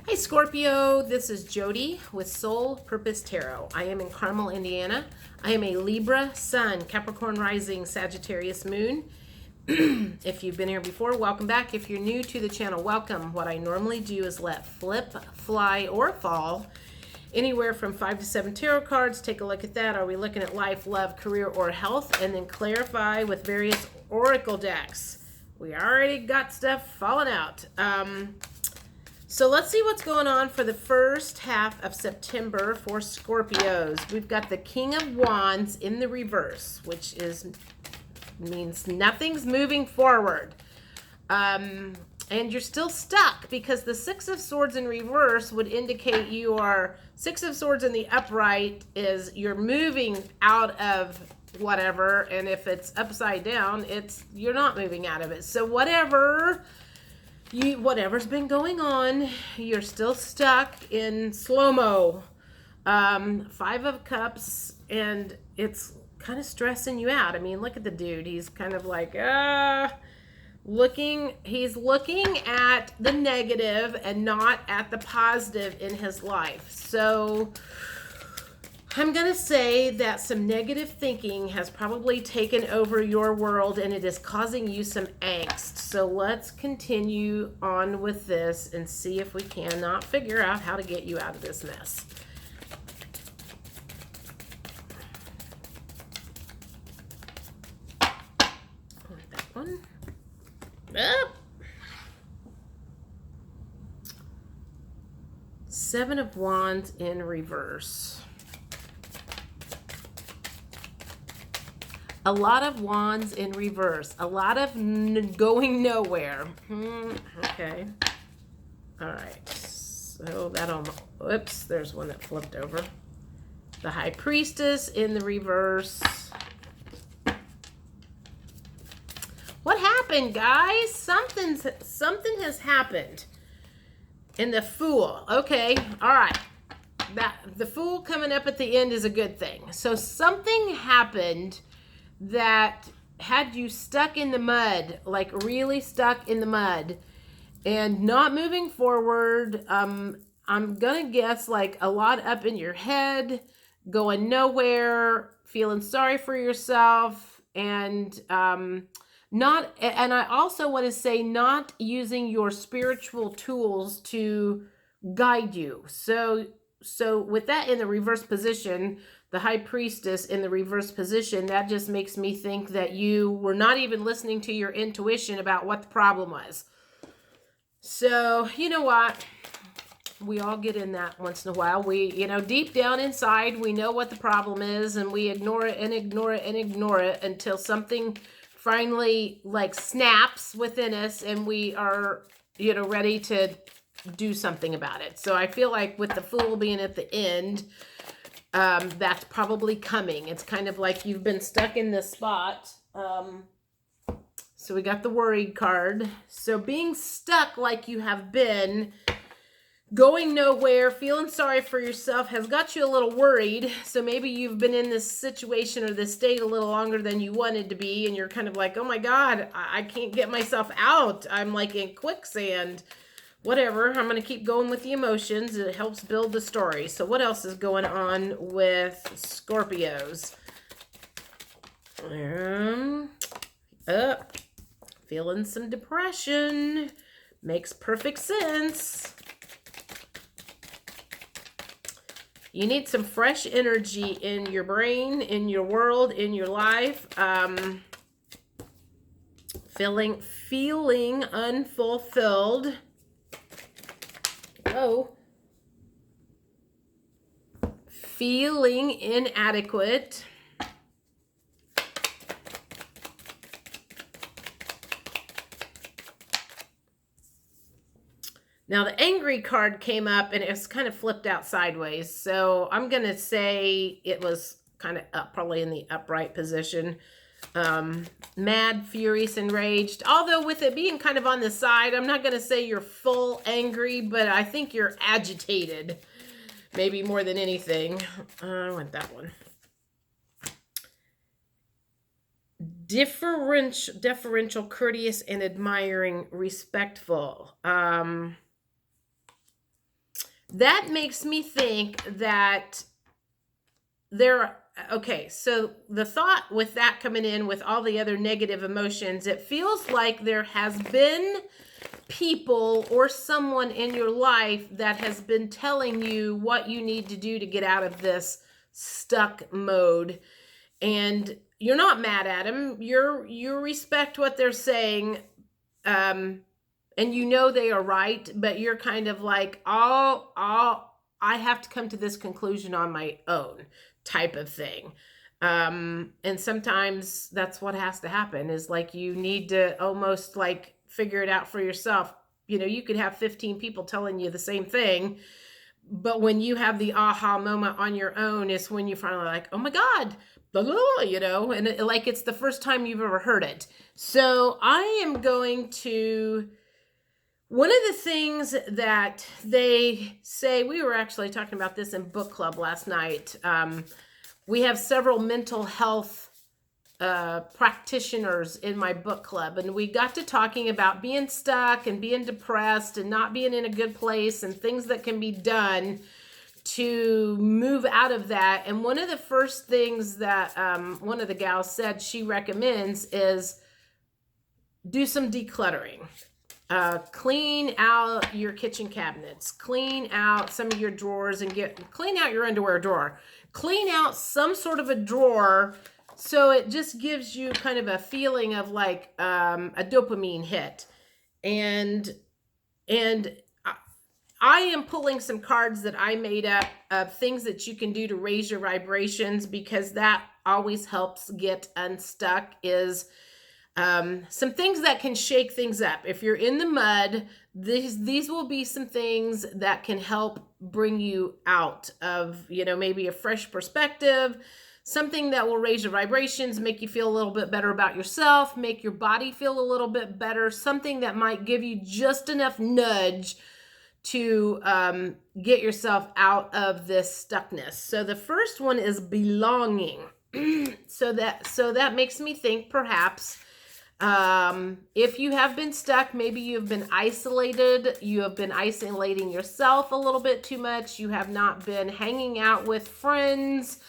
Hey Scorpio, this is Jody with Soul Purpose Tarot. I am in Carmel, Indiana. I am a Libra Sun, Capricorn Rising, Sagittarius Moon. If you've been here before, welcome back. If you're new to the channel, welcome. What I normally do is let flip, fly, or fall anywhere from 5 to 7 tarot cards. Take a look at that. Are we looking at life, love, career, or health? And then clarify with various oracle decks. We already got stuff falling out. So let's see what's going on for the first half of September for Scorpios. We've got the King of Wands in the reverse, which means nothing's moving forward. And you're still stuck because the Six of Swords in reverse would indicate you are, Six of Swords in the upright is you're moving out of whatever, and if it's upside down, you're not moving out of it. So whatever's been going on, you're still stuck in slow-mo. Five of Cups, and it's kind of stressing you out. I mean, look at the dude. He's kind of like, he's looking at the negative and not at the positive in his life. So I'm going to say that some negative thinking has probably taken over your world and it is causing you some angst. So let's continue on with this and see if we cannot figure out how to get you out of this mess. That one. Up. Seven of Wands in reverse. A lot of Wands in reverse. A lot of going nowhere. Okay. All right. So oops, there's one that flipped over. The High Priestess in the reverse. What happened, guys? Something has happened. And the Fool. Okay. All right. The Fool coming up at the end is a good thing. So something happened that had you stuck in the mud, like really stuck in the mud and not moving forward. I'm gonna guess like a lot up in your head, going nowhere, feeling sorry for yourself, and I also want to say not using your spiritual tools to guide you. So with that in the reverse position, the High Priestess in the reverse position, that just makes me think that you were not even listening to your intuition about what the problem was. So, you know what? We all get in that once in a while. We, deep down inside, we know what the problem is, and we ignore it and ignore it and ignore it until something finally like snaps within us and we are, ready to do something about it. So I feel like with the Fool being at the end, that's probably coming. It's kind of like you've been stuck in this spot. So we got the Worried card. So being stuck like you have been, going nowhere, feeling sorry for yourself has got you a little worried. So maybe you've been in this situation or this state a little longer than you wanted to be. And you're kind of like, oh my God, I can't get myself out. I'm like in quicksand. Whatever, I'm going to keep going with the emotions. It helps build the story. So what else is going on with Scorpios? Feeling some depression. Makes perfect sense. You need some fresh energy in your brain, in your world, in your life. Feeling unfulfilled. Feeling inadequate. Now the Angry card came up and it's kind of flipped out sideways. So I'm going to say it was kind of up, probably in the upright position. Mad, furious, enraged. Although with it being kind of on the side, I'm not going to say you're full angry, but I think you're agitated. Maybe more than anything. I want that one. Deferential, courteous, and admiring, respectful. that makes me think that okay, so the thought with that coming in with all the other negative emotions, it feels like there has been people or someone in your life that has been telling you what you need to do to get out of this stuck mode, and you're not mad at them. You respect what they're saying, and you know they are right, but you're kind of like, I have to come to this conclusion on my own, type of thing. And sometimes that's what has to happen, is like you need to almost like figure it out for yourself. You could have 15 people telling you the same thing, but when you have the aha moment on your own is when you finally like, oh my God, blah, blah, blah, and like it's the first time you've ever heard it. So I am going to, one of the things that they say, we were actually talking about this in book club last night. We have several mental health practitioners in my book club, and we got to talking about being stuck and being depressed and not being in a good place and things that can be done to move out of that. And one of the first things that one of the gals said she recommends is do some decluttering. Clean out your kitchen cabinets, clean out some of your drawers, and clean out your underwear drawer, clean out some sort of a drawer. So it just gives you kind of a feeling of like a dopamine hit. And I am pulling some cards that I made up of things that you can do to raise your vibrations, because that always helps get unstuck. Is some things that can shake things up. If you're in the mud, these will be some things that can help bring you out of, maybe a fresh perspective, something that will raise your vibrations, make you feel a little bit better about yourself, make your body feel a little bit better, something that might give you just enough nudge to get yourself out of this stuckness. So the first one is belonging. So that makes me think perhaps if you have been stuck, maybe you've been isolated, you have been isolating yourself a little bit too much, you have not been hanging out with friends,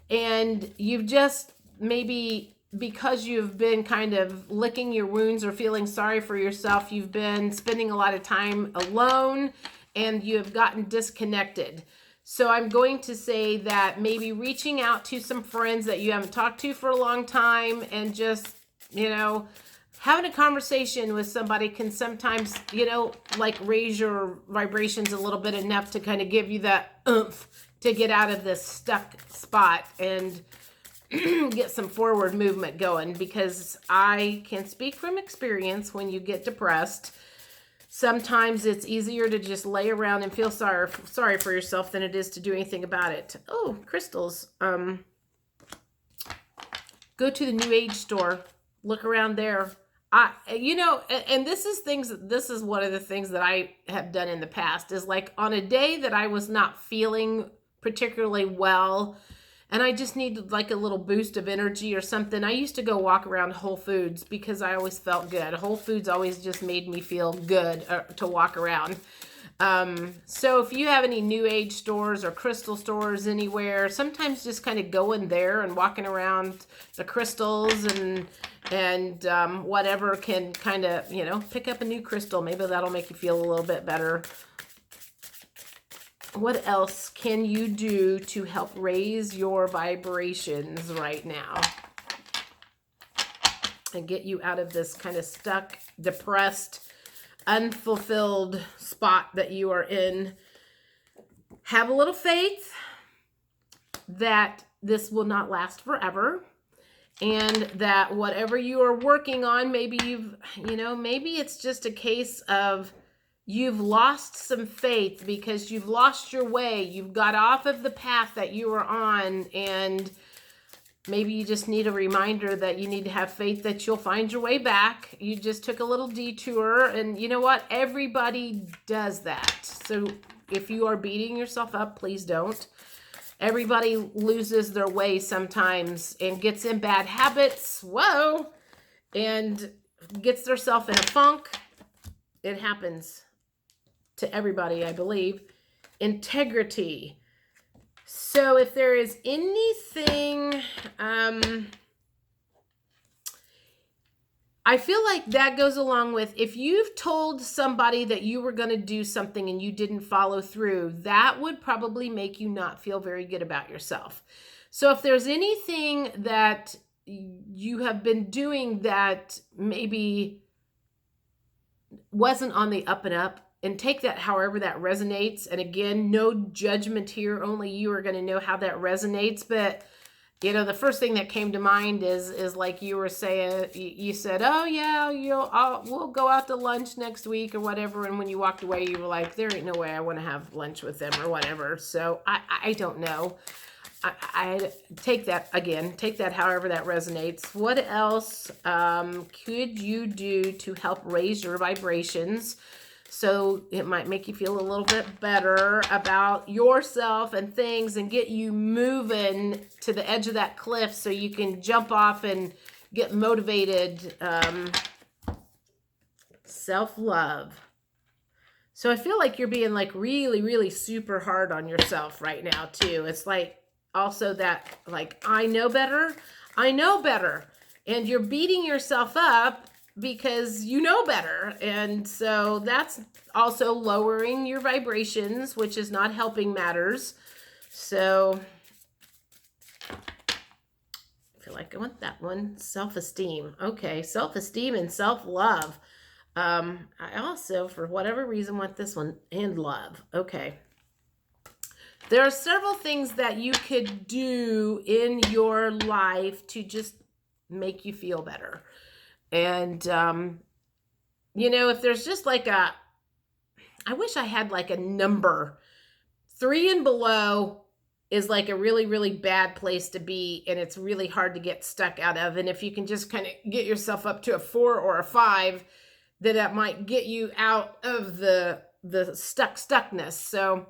and you've just maybe, because you've been kind of licking your wounds or feeling sorry for yourself, you've been spending a lot of time alone and you have gotten disconnected. So I'm going to say that maybe reaching out to some friends that you haven't talked to for a long time, and just, having a conversation with somebody can sometimes, like raise your vibrations a little bit enough to kind of give you that oomph to get out of this stuck spot and get some forward movement going. Because I can speak from experience, when you get depressed, sometimes it's easier to just lay around and feel sorry for yourself than it is to do anything about it. Oh, crystals. Go to the New Age store, look around there. And this is one of the things that I have done in the past, is like on a day that I was not feeling particularly well and I just needed like a little boost of energy or something, I used to go walk around Whole Foods, because I always felt good. Whole Foods always just made me feel good to walk around. So if you have any New Age stores or crystal stores anywhere, sometimes just kind of going there and walking around the crystals and whatever can kind of, pick up a new crystal. Maybe that'll make you feel a little bit better. What else can you do to help raise your vibrations right now and get you out of this kind of stuck, depressed, unfulfilled spot that you are in? Have a little faith that this will not last forever, and that whatever you are working on, maybe maybe it's just a case of you've lost some faith because you've lost your way. You've got off of the path that you were on, and maybe you just need a reminder that you need to have faith that you'll find your way back. You just took a little detour, and you know what? Everybody does that. So if you are beating yourself up, please don't. Everybody loses their way sometimes and gets in bad habits. Whoa! And gets themselves in a funk. It happens to everybody, I believe. integrity. So if there is anything, I feel like that goes along with if you've told somebody that you were going to do something and you didn't follow through, that would probably make you not feel very good about yourself. So if there's anything that you have been doing that maybe wasn't on the up and up, and take that however that resonates. And again, no judgment here, only you are going to know how that resonates. But you know, the first thing that came to mind is like you were saying, you said, oh yeah, we'll go out to lunch next week or whatever. And when you walked away, you were like, there ain't no way I want to have lunch with them or whatever. So I don't know. I take that again, take that however that resonates. What else could you do to help raise your vibrations? So it might make you feel a little bit better about yourself and things and get you moving to the edge of that cliff so you can jump off and get motivated. Self-love. So I feel like you're being like really, really super hard on yourself right now too. It's like also that like, I know better. And you're beating yourself up because you know better. And so that's also lowering your vibrations, which is not helping matters. So I feel like I want that one. Self-esteem. Okay. Self-esteem and self-love. I also, for whatever reason, want this one, and love. Okay. There are several things that you could do in your life to just make you feel better. And, you know, if there's just like I wish I had like a number. 3 and below is like a really, really bad place to be. And it's really hard to get stuck out of. And if you can just kind of get yourself up to a 4 or a 5, then that might get you out of the stuckness. So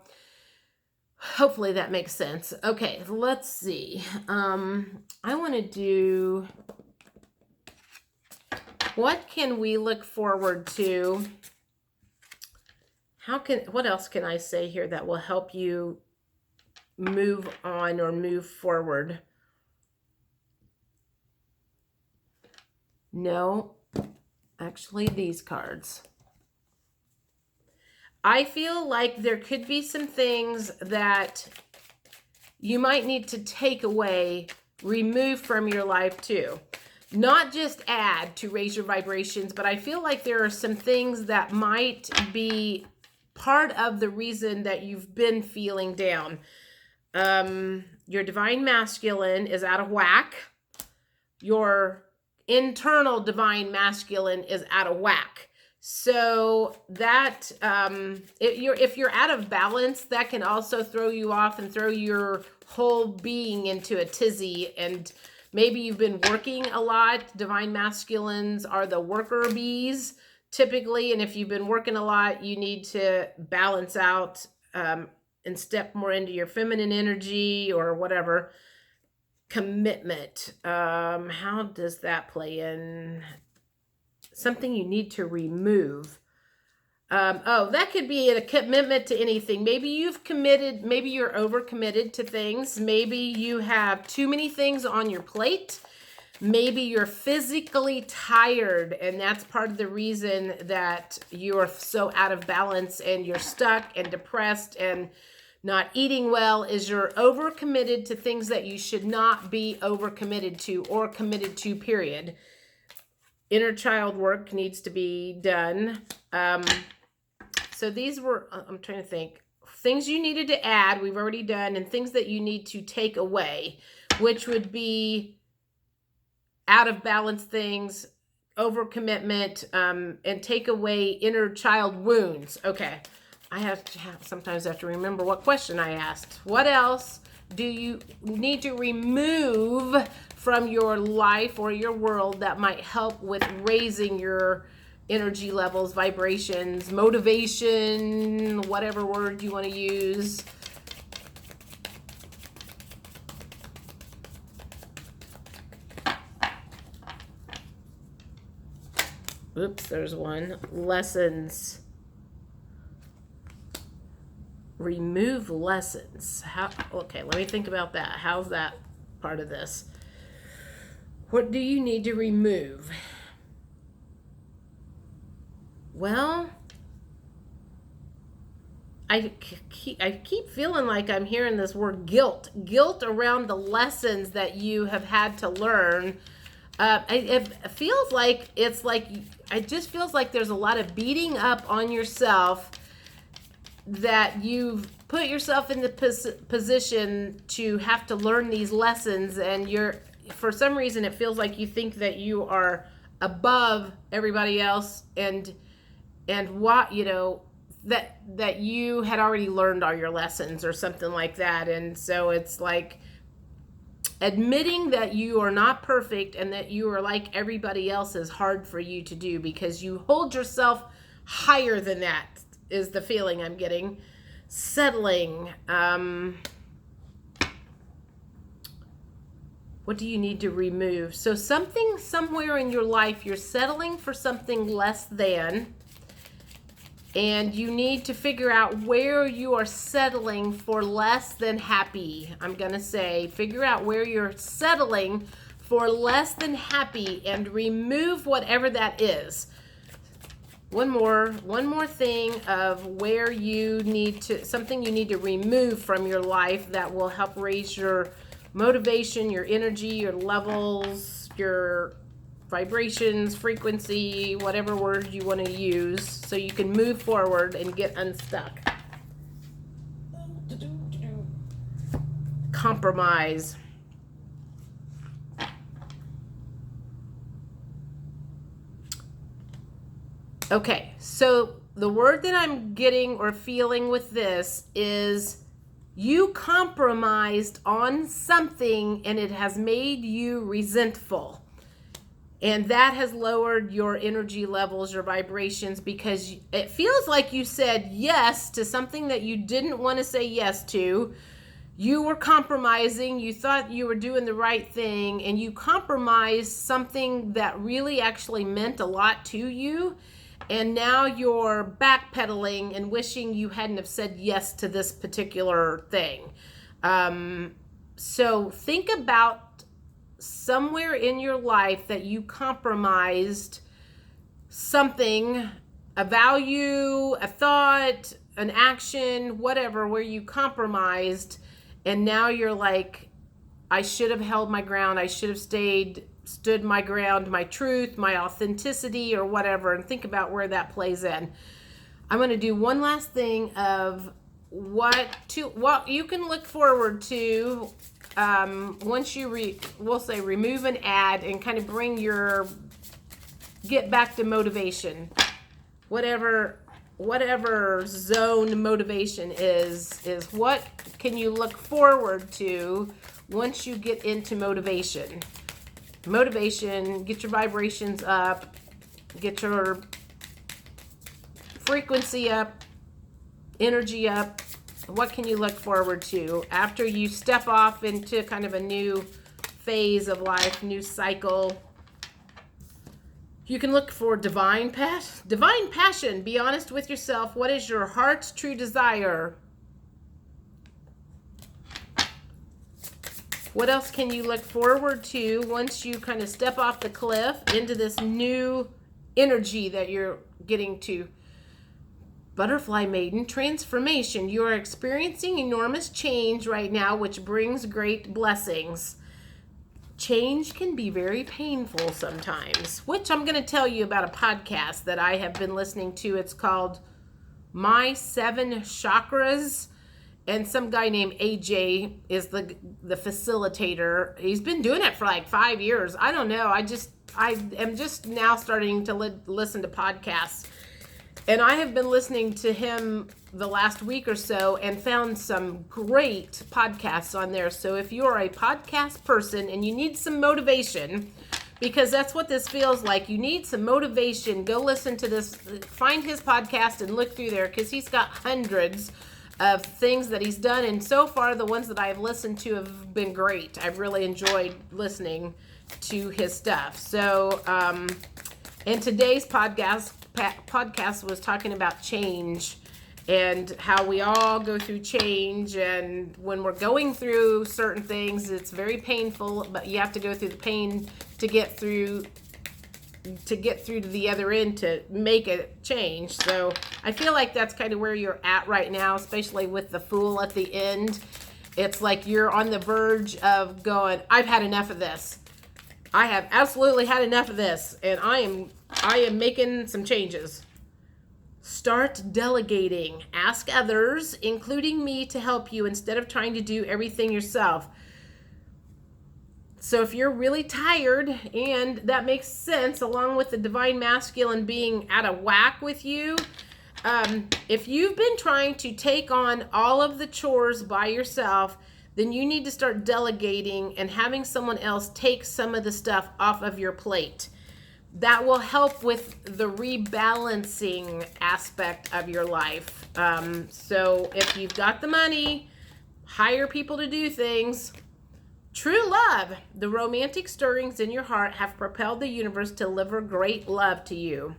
hopefully that makes sense. Okay, let's see. I want to do, what can we look forward to? What else can I say here that will help you move on or move forward? No, actually these cards. I feel like there could be some things that you might need to take away, remove from your life too. Not just add to raise your vibrations, but I feel like there are some things that might be part of the reason that you've been feeling down. Your divine masculine is out of whack. Your internal divine masculine is out of whack. So that if you're out of balance, that can also throw you off and throw your whole being into a tizzy. And maybe you've been working a lot. Divine masculines are the worker bees typically. And if you've been working a lot, you need to balance out and step more into your feminine energy or whatever. Commitment. How does that play in? Something you need to remove. That could be a commitment to anything. Maybe you've committed, maybe you're overcommitted to things. Maybe you have too many things on your plate. Maybe you're physically tired, and that's part of the reason that you're so out of balance and you're stuck and depressed and not eating well, is you're overcommitted to things that you should not be overcommitted to or committed to, period. Inner child work needs to be done. So these were, I'm trying to think, things you needed to add, we've already done, and things that you need to take away, which would be out of balance things, overcommitment, and take away inner child wounds. Okay, sometimes have to remember what question I asked. What else do you need to remove from your life or your world that might help with raising your energy levels, vibrations, motivation, whatever word you want to use? Oops, there's one. Lessons. Remove lessons. Okay, let me think about that. How's that part of this? What do you need to remove? Well, I keep feeling like I'm hearing this word guilt. Guilt around the lessons that you have had to learn. It feels like it just feels like there's a lot of beating up on yourself, that you've put yourself in the position to have to learn these lessons, and for some reason it feels like you think that you are above everybody else, and what that you had already learned all your lessons or something like that. And so it's like admitting that you are not perfect and that you are like everybody else is hard for you to do, because you hold yourself higher than that, is the feeling I'm getting. Settling. What do you need to remove? So something somewhere in your life, you're settling for something less than, and you need to figure out where you are settling for less than happy. I'm going to say, figure out where you're settling for less than happy and remove whatever that is. One more thing of where you need to, something you need to remove from your life that will help raise your motivation, your energy, your levels, your vibrations, frequency, whatever word you want to use, so you can move forward and get unstuck. Compromise. Okay, so the word that I'm getting or feeling with this is you compromised on something and it has made you resentful. And that has lowered your energy levels, your vibrations, because it feels like you said yes to something that you didn't want to say yes to. You were compromising. You thought you were doing the right thing, and you compromised something that really actually meant a lot to you. And now you're backpedaling and wishing you hadn't have said yes to this particular thing. So think about somewhere in your life that you compromised something, a value, a thought, an action, whatever, where you compromised, and now you're like, I should have held my ground. I should have stood my ground, my truth, my authenticity, or whatever, and think about where that plays in. I'm going to do one last thing of what you can look forward to once you we'll say remove an ad and kind of get back to motivation. Whatever zone motivation is what can you look forward to once you get into motivation. Motivation, get your vibrations up, get your frequency up, energy up. What can you look forward to after you step off into kind of a new phase of life, new cycle? You can look for divine passion. Be honest with yourself. What is your heart's true desire? What else can you look forward to once you kind of step off the cliff into this new energy that you're getting to? Butterfly maiden, transformation. You are experiencing enormous change right now, which brings great blessings. Change can be very painful sometimes, which I'm going to tell you about a podcast that I have been listening to. It's called My 7 Chakras. And some guy named AJ is the facilitator. He's been doing it for like 5 years. I don't know. I am just now starting to listen to podcasts. And I have been listening to him the last week or so and found some great podcasts on there. So if you're a podcast person and you need some motivation, because that's what this feels like, you need some motivation, go listen to this, find his podcast and look through there, because he's got hundreds of things that he's done. And so far, the ones that I've listened to have been great. I've really enjoyed listening to his stuff. So, and today's podcast was talking about change and how we all go through change. And when we're going through certain things, it's very painful, but you have to go through the pain to get through to the other end to make a change. So I feel like that's kind of where you're at right now, especially with the Fool at the end. It's like you're on the verge of going, I've had enough of this. I have absolutely had enough of this, and I am making some changes. Start delegating. Ask others, including me, to help you instead of trying to do everything yourself. So if you're really tired, and that makes sense, along with the divine masculine being out of whack with you, if you've been trying to take on all of the chores by yourself, then you need to start delegating and having someone else take some of the stuff off of your plate. That will help with the rebalancing aspect of your life. So if you've got the money, hire people to do things. True love. The romantic stirrings in your heart have propelled the universe to deliver great love to you.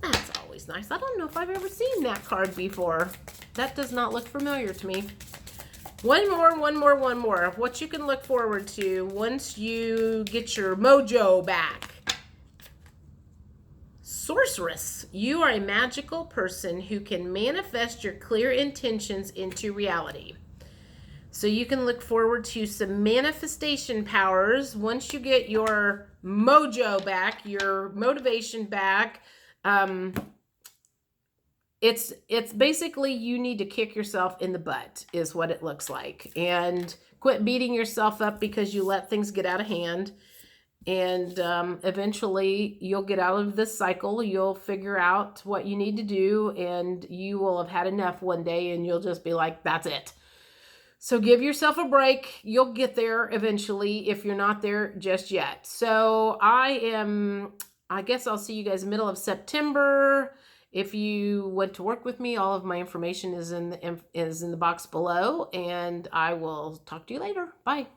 That's always nice. I don't know if I've ever seen that card before. That does not look familiar to me. One more. What you can look forward to once you get your mojo back. Sorceress. You are a magical person who can manifest your clear intentions into reality. So you can look forward to some manifestation powers once you get your mojo back, your motivation back. It's basically you need to kick yourself in the butt is what it looks like, and quit beating yourself up because you let things get out of hand. And eventually you'll get out of this cycle. You'll figure out what you need to do, and you will have had enough one day, and you'll just be like, that's it. So give yourself a break. You'll get there eventually if you're not there just yet. So I guess I'll see you guys middle of September. If you want to work with me, all of my information is in the box below, and I will talk to you later. Bye.